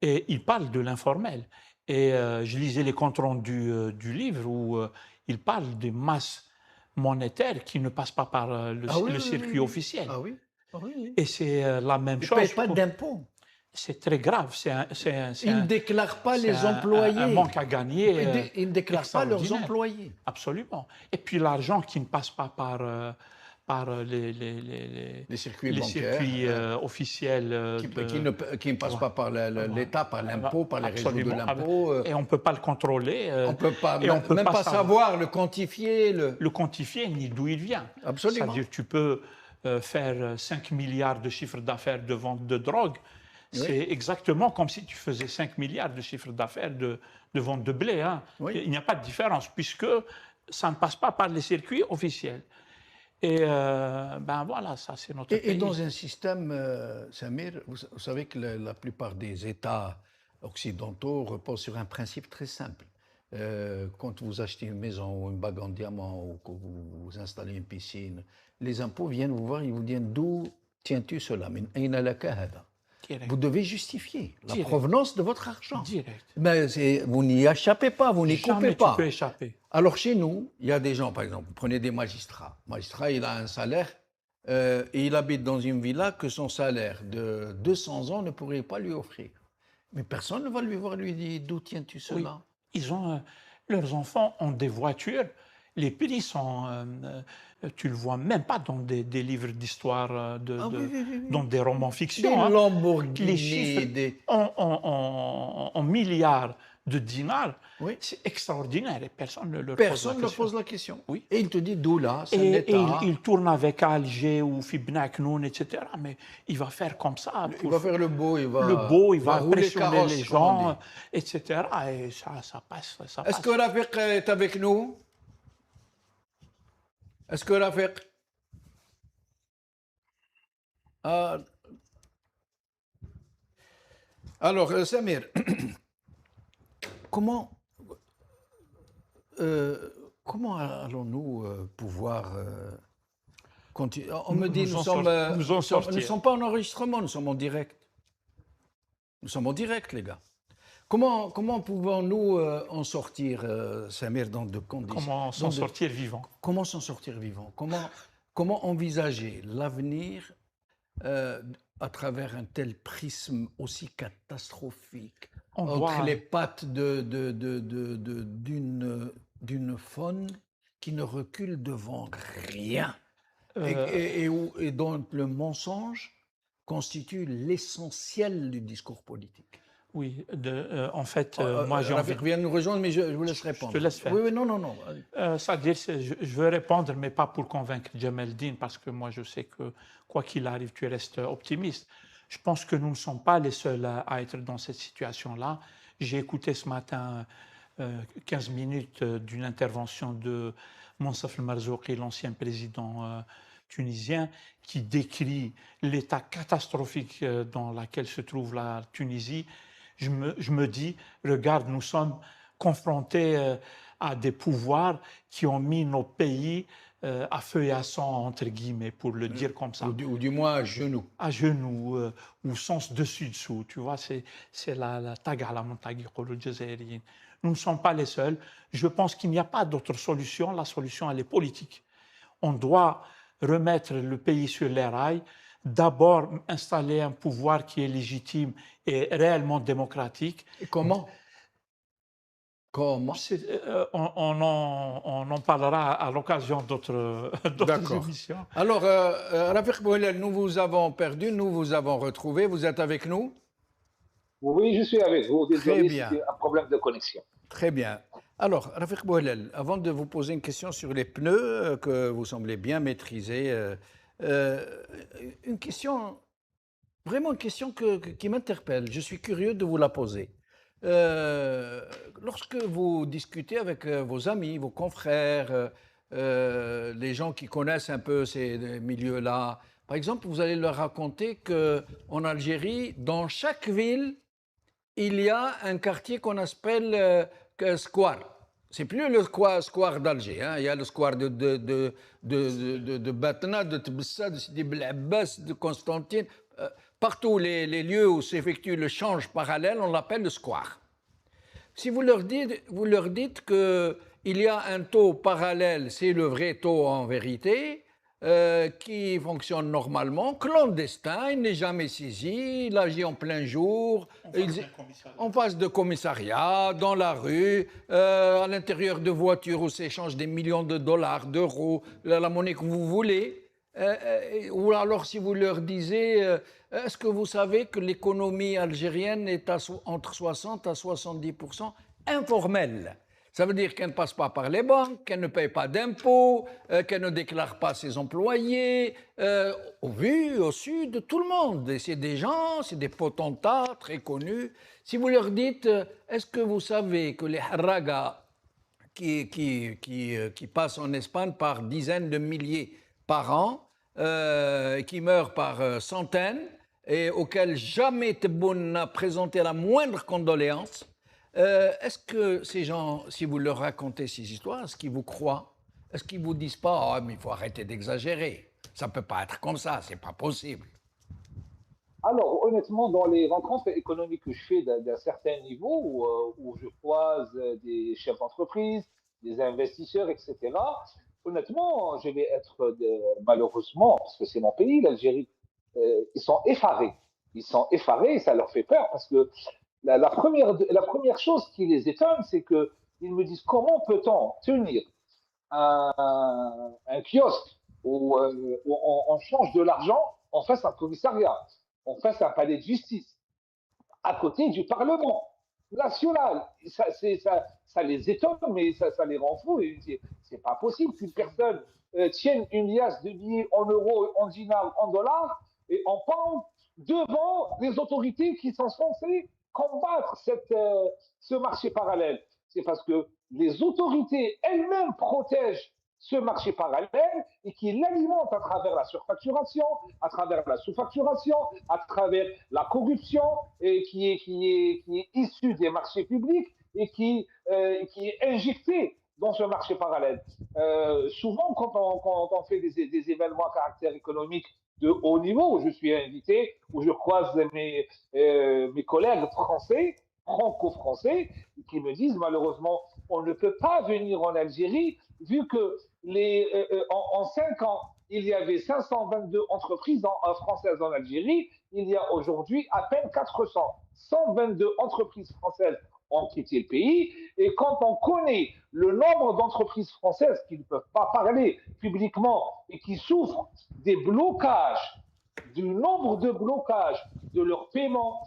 Et il parle de l'informel. Et je lisais les comptes rendus du livre où il parle des masses monétaires qui ne passent pas par le circuit officiel. Ah oui, ah oui, oui. Et c'est la même Ils chose. ne payent pas d'impôts. C'est très grave. Ils ne déclarent pas les employés. Un manque à gagner. Ils ne déclarent pas leurs extraordinaire. employés. Absolument. Et puis l'argent qui ne passe pas par Les circuits les bancaires. circuits officiels. Qui ne passent pas par l'État, par l'impôt, par les réseaux de Absolument. l'impôt. Et on ne peut pas le contrôler. On ne peut pas, et on peut même pas savoir le quantifier. Le quantifier ni d'où il vient. Absolument. C'est-à-dire que tu peux faire 5 milliards de chiffre d'affaires de vente de drogue. Oui. C'est exactement comme si tu faisais 5 milliards de chiffre d'affaires de vente de blé. Hein. Oui. Il n'y a pas de différence puisque ça ne passe pas par les circuits officiels. Et ben voilà, ça c'est notre pays. Et dans un système, Samir, vous savez que la plupart des États occidentaux reposent sur un principe très simple. Quand vous achetez une maison ou une bague en diamant ou que vous installez une piscine, les impôts viennent vous voir, ils vous disent d'où tiens-tu cela? Direct. Vous devez justifier la Direct. provenance de votre argent. Direct. Mais vous n'y échappez pas, vous n'y Jamais coupez pas. tu peux échapper. Alors chez nous, il y a des gens, par exemple, vous prenez des magistrats. Le magistrat, il a un salaire et il habite dans une villa que son salaire de 200 ans ne pourrait pas lui offrir. Mais personne ne va lui voir lui dire d'où tiens-tu cela? Ils ont, leurs enfants ont des voitures. Les prix sont, tu le vois même pas dans des livres d'histoire, dans des romans fiction. Des Lamborghini, les chiffres en milliards de dinars, Oui. c'est extraordinaire et personne ne leur Personne ne pose pose la question. Oui. Et il te dit d'où là, c'est un Et État. il tourne avec Alger ou Fibnaknoun, etc. Mais il va faire comme ça. Il va faire le beau, il va il va rouler impressionner carrosse, les comme on gens, dit. etc. Et ça passe. Est-ce que Rafiq est avec nous? Est-ce que Rafiq? Alors, Samir, comment allons-nous pouvoir continuer? On me dit nous ne sommes pas en enregistrement, nous sommes en direct. Nous sommes en direct, les gars. Comment pouvons-nous en sortir, Samir, dans de conditions? Comment s'en sortir vivant? Comment s'en sortir vivant? Comment envisager l'avenir à travers un tel prisme aussi catastrophique entre les pattes d'une faune qui ne recule devant rien et dont le mensonge constitue l'essentiel du discours politique? Oui, en fait, moi j'ai Rafiq vient nous rejoindre, mais je vous laisse répondre. Je te laisse faire. Oui, non. C'est-à-dire, je veux répondre, mais pas pour convaincre Jamel-Din, parce que moi je sais que quoi qu'il arrive, tu restes optimiste. Je pense que nous ne sommes pas les seuls à être dans cette situation-là. J'ai écouté ce matin 15 minutes d'une intervention de Monsef El-Marzouqi, l'ancien président tunisien, qui décrit l'état catastrophique dans lequel se trouve la Tunisie. Je me dis, regarde, nous sommes confrontés à des pouvoirs qui ont mis nos pays à feu et à sang, entre guillemets, pour le dire comme ça. Ou du moins à genoux. À genoux, ou sens dessus-dessous. Tu vois, c'est la taga, la montagne, le Jazairien. Nous ne sommes pas les seuls. Je pense qu'il n'y a pas d'autre solution. La solution, elle est politique. On doit remettre le pays sur les rails. D'abord, installer un pouvoir qui est légitime et réellement démocratique. Et comment? On en parlera à l'occasion d'autres émissions. Alors, Rafiq Bouhelel, nous vous avons perdu, nous vous avons retrouvé. Vous êtes avec nous? Oui, je suis avec vous. Désolé, bien. c'était un problème de connexion. Très bien. Alors, Rafiq Bouhelel, avant de vous poser une question sur les pneus que vous semblez bien maîtriser, une question, vraiment une question qui m'interpelle. Je suis curieux de vous la poser. Lorsque vous discutez avec vos amis, vos confrères, les gens qui connaissent un peu ces milieux-là, par exemple, vous allez leur raconter qu'en Algérie, dans chaque ville, il y a un quartier qu'on appelle Square. C'est plus le square d'Alger. Hein. Il y a le square de Batna, de Tbessa, de Sidi Bel Abbas, de Constantine. Partout les lieux où s'effectue le change parallèle, on l'appelle le square. Si vous leur dites qu'il y a un taux parallèle, c'est le vrai taux en vérité, qui fonctionne normalement, clandestin, il n'est jamais saisi, il agit en plein jour, en face de commissariat, dans la rue, à l'intérieur de voitures où s'échangent des millions de dollars, d'euros, la monnaie que vous voulez. Ou alors si vous leur disiez, est-ce que vous savez que l'économie algérienne est entre 60 à 70% informelle? Ça veut dire qu'elle ne passe pas par les banques, qu'elle ne paye pas d'impôts, qu'elle ne déclare pas ses employés, au vu, au su de tout le monde. Et c'est des gens, c'est des potentats très connus. Si vous leur dites, est-ce que vous savez que les harragas qui passent en Espagne par dizaines de milliers par an, qui meurent par centaines, et auxquels jamais Tebboune n'a présenté la moindre condoléance, est-ce que ces gens, si vous leur racontez ces histoires, est-ce qu'ils vous croient? Est-ce qu'ils ne vous disent pas, oh, mais il faut arrêter d'exagérer, ça ne peut pas être comme ça, c'est pas possible? Alors, honnêtement, dans les rencontres économiques que je fais d'un certain niveau, où je croise des chefs d'entreprise, des investisseurs, etc., honnêtement, je vais être, malheureusement, parce que c'est mon pays, l'Algérie, ils sont effarés. Ils sont effarés et ça leur fait peur parce que la première chose qui les étonne, c'est qu'ils me disent comment peut-on tenir un kiosque où on change de l'argent en face d'un commissariat, en face d'un palais de justice, à côté du Parlement national. Ça les étonne, mais ça les rend fous. C'est pas possible qu'une personne tienne une liasse de billets en euros, en dinars, en dollars et en pounds devant les autorités qui sont censées combattre ce marché parallèle. C'est parce que les autorités elles-mêmes protègent ce marché parallèle et qui l'alimente à travers la surfacturation, à travers la sous-facturation, à travers la corruption et qui est issue des marchés publics et qui est injectée dans ce marché parallèle. Souvent, quand on fait des événements à caractère économique de haut niveau, où je suis invité, où je croise mes collègues français, franco-français, qui me disent malheureusement, on ne peut pas venir en Algérie vu que en 5 ans, il y avait 522 entreprises françaises en Algérie, il y a aujourd'hui à peine 400. 122 entreprises françaises ont quitté le pays. Et quand on connaît le nombre d'entreprises françaises qui ne peuvent pas parler publiquement et qui souffrent des blocages, du nombre de blocages de leur paiement,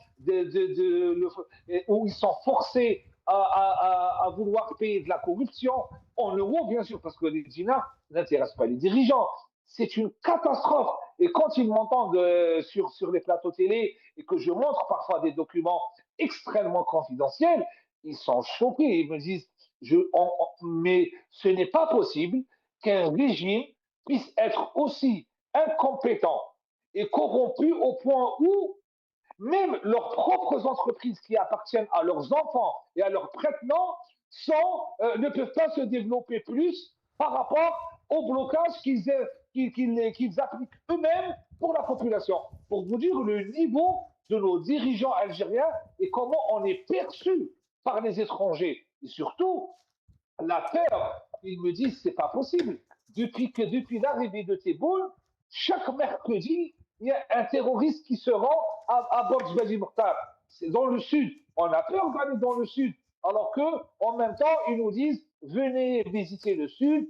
où ils sont forcés à vouloir payer de la corruption en euros, bien sûr, parce que les dinars n'intéressent pas les dirigeants. C'est une catastrophe. Et quand ils m'entendent sur les plateaux télé et que je montre parfois des documents extrêmement confidentiels, ils sont choqués. Ils me disent, mais ce n'est pas possible qu'un régime puisse être aussi incompétent et corrompu au point où même leurs propres entreprises qui appartiennent à leurs enfants et à leurs prête-noms ne peuvent pas se développer plus par rapport au blocage qu'ils appliquent eux-mêmes pour la population. Pour vous dire le niveau de nos dirigeants algériens et comment on est perçu par les étrangers. Et surtout, la peur, ils me disent c'est pas possible. Depuis l'arrivée de Tebboune, chaque mercredi, il y a un terroriste qui se rend à Box Bali Mokhtar. C'est dans le sud. On a peur d'aller dans le sud. Alors qu'en même temps, ils nous disent venez visiter le sud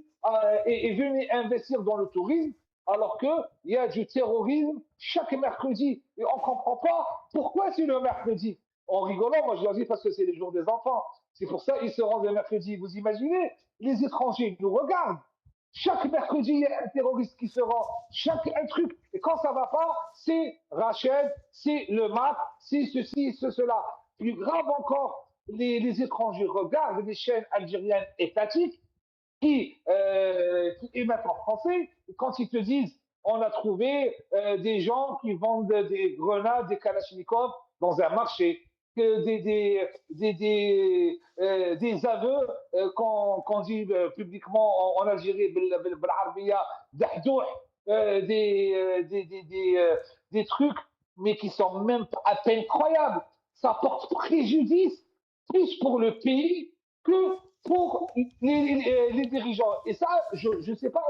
et venez investir dans le tourisme. Alors qu'il y a du terrorisme chaque mercredi. Et on ne comprend pas pourquoi c'est le mercredi. En rigolant, moi je leur dis parce que c'est les jours des enfants. C'est pour ça qu'ils se rendent le mercredi. Vous imaginez, les étrangers nous regardent. Chaque mercredi, il y a un terroriste qui se rend. Un truc. Et quand ça ne va pas, c'est Rachel, c'est le MAP, c'est ceci, c'est cela. Plus grave encore, les étrangers regardent les chaînes algériennes étatiques qui émettent en français. Et quand ils te disent on a trouvé des gens qui vendent des grenades, des kalachnikovs dans un marché. des aveux qu'on dit publiquement en Algérie, des trucs, mais qui sont même à peine croyables. Ça porte préjudice plus pour le pays que pour les dirigeants. Et ça, je ne sais pas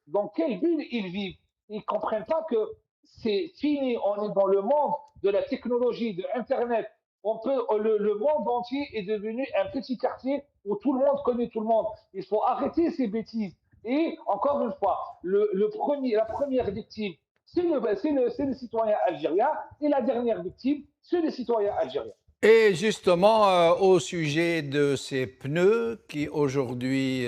dans quelle bulle ils vivent. Ils ne comprennent pas que c'est fini. On est dans le monde de la technologie, de Internet. Le monde entier est devenu un petit quartier où tout le monde connaît tout le monde. Il faut arrêter ces bêtises. Et encore une fois, la première victime, c'est le citoyen algérien, et la dernière victime, c'est le citoyen algérien. Et justement, au sujet de ces pneus qui aujourd'hui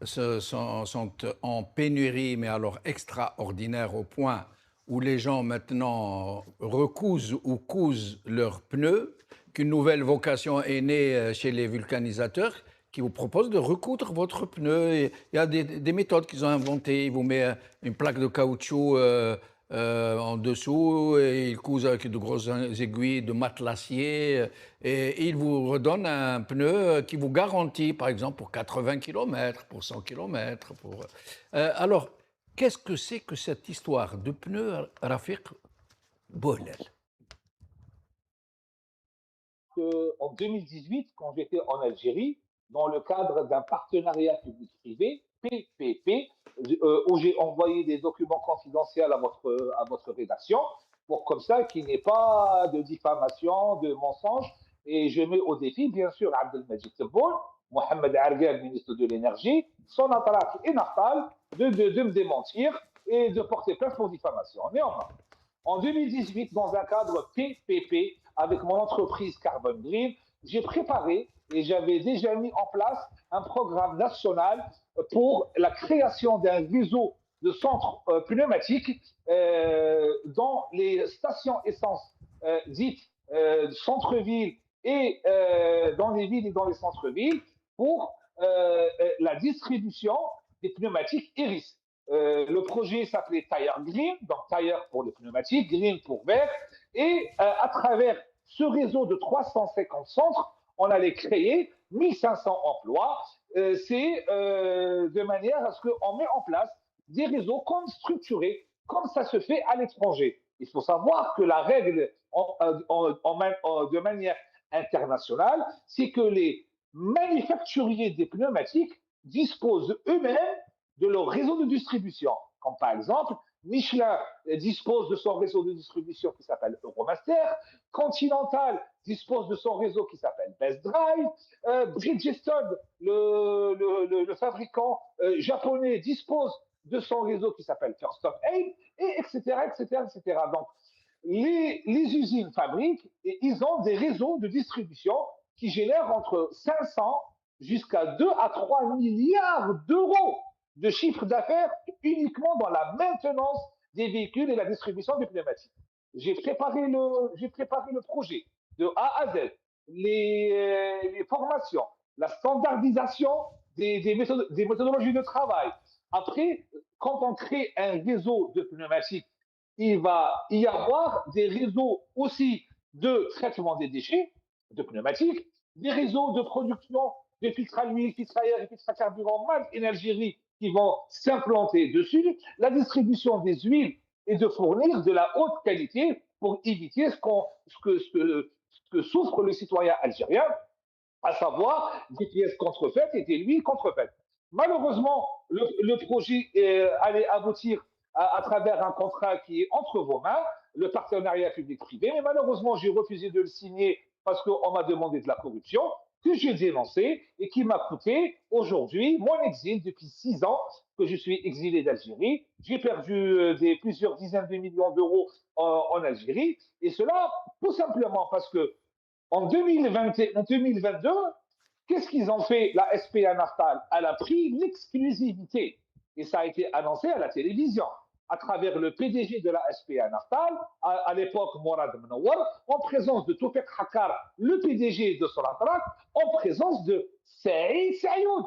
sont en pénurie, mais alors extraordinaire au point où les gens maintenant recousent ou cousent leurs pneus, qu'une nouvelle vocation est née chez les vulcanisateurs qui vous proposent de recoudre votre pneu. Il y a des méthodes qu'ils ont inventées. Ils vous mettent une plaque de caoutchouc en dessous, et ils cousent avec de grosses aiguilles de matelassier, et ils vous redonnent un pneu qui vous garantit, par exemple, pour 80 km, pour 100 km. Alors, qu'est-ce que c'est que cette histoire de pneus, Rafiq Bohlel? En 2018, quand j'étais en Algérie, dans le cadre d'un partenariat public-privé, PPP, où j'ai envoyé des documents confidentiels à votre rédaction, pour comme ça qu'il n'y ait pas de diffamation, de mensonges. Et je mets au défi, bien sûr, Abdelmajid Tebboune, Mohamed Argal, ministre de l'Énergie, son appareil et Naftal, de me démentir et de porter plainte pour diffamation. Néanmoins, en 2018, dans un cadre PPP, avec mon entreprise Carbon Green, j'ai préparé et j'avais déjà mis en place un programme national pour la création d'un réseau de centres pneumatiques dans les stations essence dites centre-ville et dans les villes et dans les centres-villes pour la distribution des pneumatiques Iris. Le projet s'appelait Tire Green, donc Tire pour les pneumatiques, Green pour vert, et à travers ce réseau de 350 centres, on allait créer 1500 emplois. C'est de manière à ce qu'on met en place des réseaux structurés, comme ça se fait à l'étranger. Il faut savoir que la règle de manière internationale, c'est que les manufacturiers des pneumatiques disposent eux-mêmes de leur réseau de distribution. Comme par exemple, Michelin dispose de son réseau de distribution qui s'appelle Euromaster, Continental dispose de son réseau qui s'appelle Best Drive, Bridgestone, le fabricant japonais, dispose de son réseau qui s'appelle First of Aid, et etc., etc., etc. Donc, les usines fabriquent et ils ont des réseaux de distribution qui génèrent entre 500 jusqu'à 2 à 3 milliards d'euros de chiffre d'affaires uniquement dans la maintenance des véhicules et la distribution des pneumatiques. J'ai préparé le projet de A à Z, les formations, la standardisation des méthodologies de travail. Après, quand on crée un réseau de pneumatiques, il va y avoir des réseaux aussi de traitement des déchets de pneumatiques, des réseaux de production de filtres à huile, filtres à air et filtres à carburant en Algérie qui vont s'implanter dessus, la distribution des huiles et de fournir de la haute qualité pour éviter ce que souffre le citoyen algérien, à savoir des pièces contrefaites et des huiles contrefaites. Malheureusement, le projet allait aboutir à travers un contrat qui est entre vos mains, le partenariat public-privé, mais malheureusement, j'ai refusé de le signer parce qu'on m'a demandé de la corruption, que j'ai dénoncé et qui m'a coûté aujourd'hui mon exil depuis 6 ans que je suis exilé d'Algérie. J'ai perdu plusieurs dizaines de millions d'euros en Algérie, et cela tout simplement parce que en 2022, qu'est-ce qu'ils ont fait? La SPA Naftal, elle a pris l'exclusivité et ça a été annoncé à la télévision à travers le PDG de la SPA Naftal, à l'époque Mourad Menouar, en présence de Toufik Hakar, le PDG de Sonatrach, en présence de Saïd Sayoud.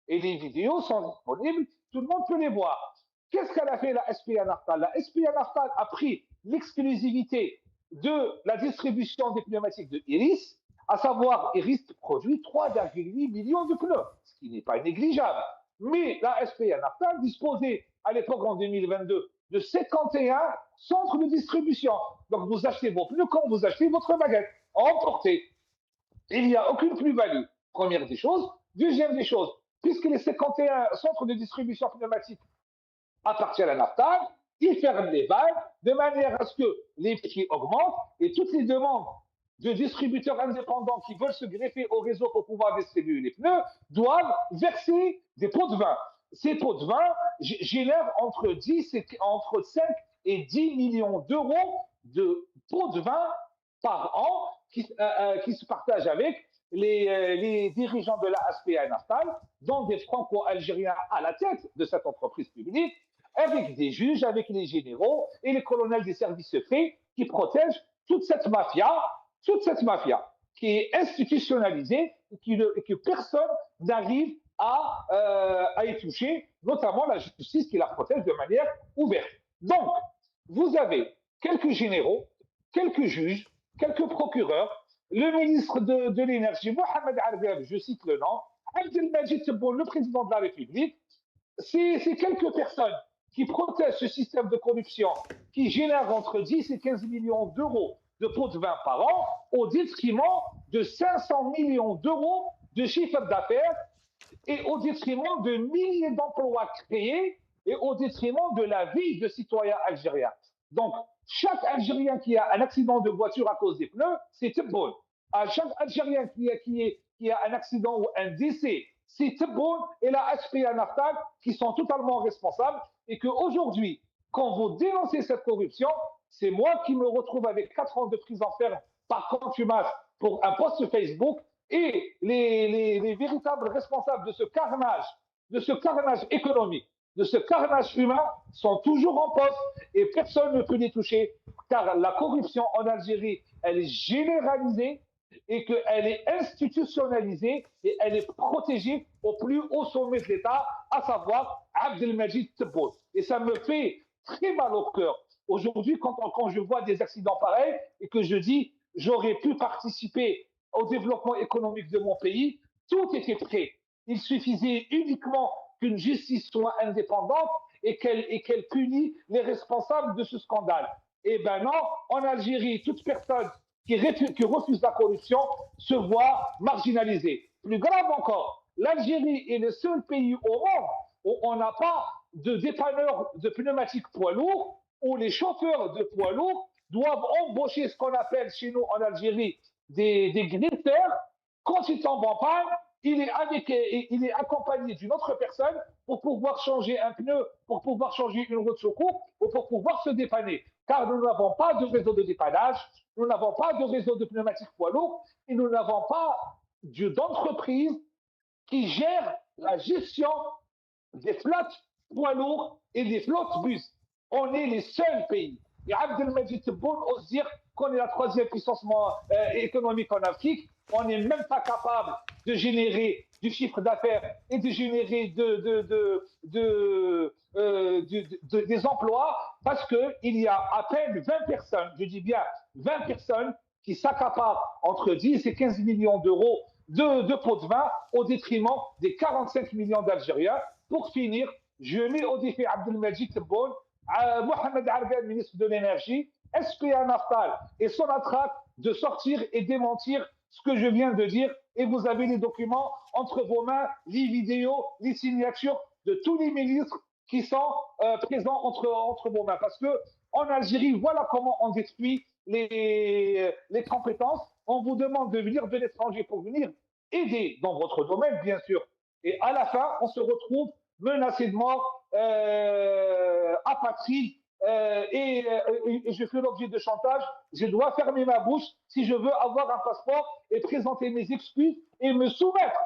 Et les vidéos sont disponibles, tout le monde peut les voir. Qu'est-ce qu'elle a fait la SPA Naftal? La SPA Naftal a pris l'exclusivité de la distribution des pneumatiques de Iris, à savoir Iris produit 3,8 millions de pneus, ce qui n'est pas négligeable. Mais la SPA Naftal disposait à l'époque en 2022 de 51 centres de distribution. Donc vous achetez vos pneus comme vous achetez votre baguette, emporté. Il n'y a aucune plus-value, première des choses. Deuxième des choses, puisque les 51 centres de distribution pneumatique appartiennent à Naftal, ils ferment les vannes de manière à ce que les prix augmentent et toutes les demandes de distributeurs indépendants qui veulent se greffer au réseau pour pouvoir distribuer les pneus doivent verser des pots de vin. Ces pots de vin génèrent entre 5 et 10 millions d'euros de pots de vin par an qui se partagent avec les dirigeants de la SPA Naftal, dont des franco-algériens à la tête de cette entreprise publique, avec des juges, avec les généraux et les colonels des services secrets qui protègent toute cette mafia qui est institutionnalisée et que personne n'arrive à y toucher, notamment la justice qui la protège de manière ouverte. Donc, vous avez quelques généraux, quelques juges, quelques procureurs, le ministre de l'énergie, Mohamed Arbeb, je cite le nom, Abdelmajid Tebboune, le président de la République, c'est quelques personnes qui protègent ce système de corruption qui génère entre 10 et 15 millions d'euros de pots de vin par an au détriment de 500 millions d'euros de chiffre d'affaires et au détriment de milliers d'emplois créés et au détriment de la vie de citoyens algériens. Donc, chaque Algérien qui a un accident de voiture à cause des pneus, c'est Tebboune. À chaque Algérien qui a un accident ou un décès, c'est Tebboune et la SPA Naftal qui sont totalement responsables et qu'aujourd'hui, quand vous dénoncez cette corruption, c'est moi qui me retrouve avec 4 ans de prison ferme par contumace pour un post Facebook et les véritables responsables de ce carnage économique, de ce carnage humain sont toujours en poste et personne ne peut les toucher car la corruption en Algérie, elle est généralisée et qu'elle est institutionnalisée et elle est protégée au plus haut sommet de l'État, à savoir Abdelmajid Tebboune. Et ça me fait très mal au cœur. Aujourd'hui, quand je vois des accidents pareils et que je dis j'aurais pu participer au développement économique de mon pays, tout était prêt. Il suffisait uniquement qu'une justice soit indépendante et qu'elle punisse les responsables de ce scandale. Eh bien non, en Algérie, toute personne qui refuse la corruption se voit marginalisée. Plus grave encore, l'Algérie est le seul pays au monde où on n'a pas de dépanneur de pneumatiques poids lourds, où les chauffeurs de poids lourds doivent embaucher ce qu'on appelle chez nous en Algérie des gritters. Quand il tombe en panne, il est accompagné d'une autre personne pour pouvoir changer un pneu, pour pouvoir changer une roue de secours ou pour pouvoir se dépanner. Car nous n'avons pas de réseau de dépannage, nous n'avons pas de réseau de pneumatiques poids lourds et nous n'avons pas d'entreprise qui gère la gestion des flottes poids lourds et des flottes bus. On est les seuls pays. Et Abdelmajid Tebboune ose dire qu'on est la 3e puissance économique en Afrique. On n'est même pas capable de générer du chiffre d'affaires et de générer des emplois parce qu'il y a à peine 20 personnes, je dis bien 20 personnes, qui s'accaparent entre 10 et 15 millions d'euros de pots de vin au détriment des 45 millions d'Algériens. Pour finir, je mets au défi Abdelmajid Tebboune, Mohamed Arbeb, ministre de l'énergie, SPA Naftal et Sonatrach de sortir et démentir ce que je viens de dire et vous avez les documents entre vos mains, les vidéos, les signatures de tous les ministres qui sont présents entre vos mains. Parce que en Algérie, voilà comment on détruit les compétences. On vous demande de venir de l'étranger pour venir aider dans votre domaine, bien sûr. Et à la fin, on se retrouve menacé de mort, apatride, et je fais l'objet de chantage. Je dois fermer ma bouche si je veux avoir un passeport et présenter mes excuses et me soumettre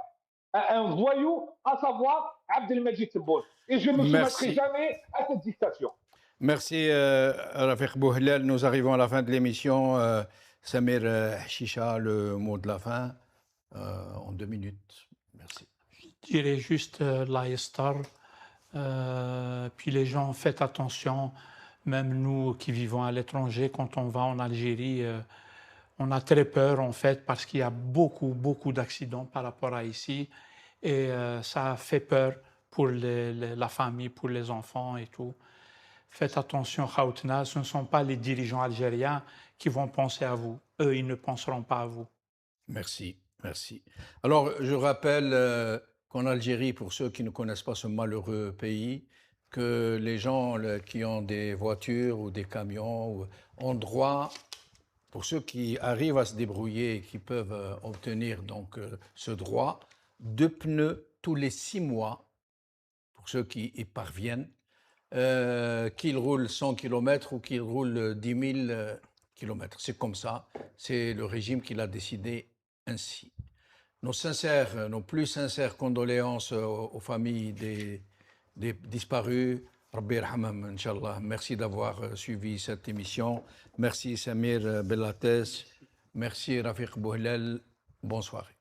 à un voyou, à savoir Abdelmajid Tebboune. Et je ne me soumettrai jamais à cette dictature. Merci Rafiq Bouhlal. Nous arrivons à la fin de l'émission. Samir Chicha, le mot de la fin en 2 minutes. Merci. Je dirais juste l'Aïstar. Puis les gens, faites attention. Même nous qui vivons à l'étranger, quand on va en Algérie, on a très peur en fait parce qu'il y a beaucoup d'accidents par rapport à ici. Et ça fait peur pour la famille, pour les enfants et tout. Faites attention, Khaoutna, ce ne sont pas les dirigeants algériens qui vont penser à vous. Eux, ils ne penseront pas à vous. Merci, merci. Alors, je rappelle qu'en Algérie, pour ceux qui ne connaissent pas ce malheureux pays, que les gens qui ont des voitures ou des camions ont droit, pour ceux qui arrivent à se débrouiller et qui peuvent obtenir donc ce droit, 2 pneus tous les 6 mois, pour ceux qui y parviennent, qu'ils roulent 100 km ou qu'ils roulent 10 000 km. C'est comme ça, c'est le régime qui l'a décidé ainsi. Nos plus sincères condoléances aux familles des disparus. Rabbi yarhamhum, Inch'Allah. Merci d'avoir suivi cette émission. Merci Samir Bellates. Merci Rafiq Bouhlel. Bonne soirée.